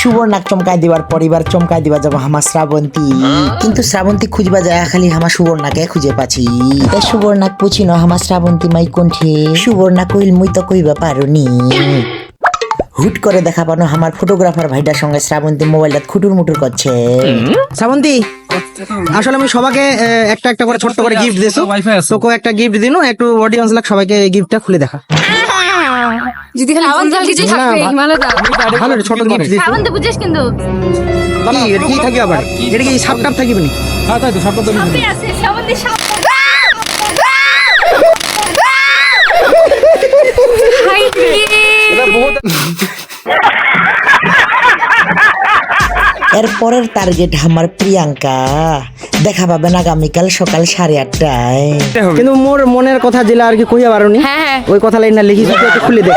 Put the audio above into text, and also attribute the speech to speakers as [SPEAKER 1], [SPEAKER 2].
[SPEAKER 1] সুবর্ণাক চমকাই দিবার পরিবার চমকাই দিবা যাব হামা শ্রাবন্তী কিন্তু শ্রাবন্তী খুঁজবা যায় খালি হামা সুবর্ণাকে খুঁজে পাচ্ছি তাই সুবর্ণাক পুছিন হামা শ্রাবন্তী মাই কোনঠে সুবর্ণা কইল মুই তো কইবা পারুনি হুট করে দেখা পানো আমার ফটোগ্রাফার ভাইটার সঙ্গে শ্রাবন্তী মোবাইলটা খুটুর মুটুর করছে।
[SPEAKER 2] শ্রাবন্তী আসলে আমি সবাইকে একটা একটা করে ছোট্ট করে গিফট দিয়েছো, তোকে একটা গিফট দিনো, একটু অডিয়েন্স লাগ সবাইকে গিফটটা খুলে দেখা।
[SPEAKER 3] যদি খালি ফুল জল কিছু থাকবে ভালো দাও
[SPEAKER 2] ভালো ছোট গিফট দিয়েছো।
[SPEAKER 3] সাবন তো বুঝিস কিন্তু
[SPEAKER 2] কি এটা কি থাকি আবার এটা কি সাপ টাপ থাকিবে নি?
[SPEAKER 4] হ্যাঁ তাই তো সব কথা
[SPEAKER 3] সাপে আছে সাবন দিয়ে সাপ হাই
[SPEAKER 1] এর পরের টার্গেট আমার প্রিয়াঙ্কা দেখা পাবেন আগামীকাল সকাল 8:30টায়।
[SPEAKER 2] কিন্তু মোর মনের কথা যেটা আর কি কইয়া পারোনি
[SPEAKER 3] হ্যাঁ হ্যাঁ
[SPEAKER 2] ওই কথা লাইন না লিখিস, একটু খুলে দে।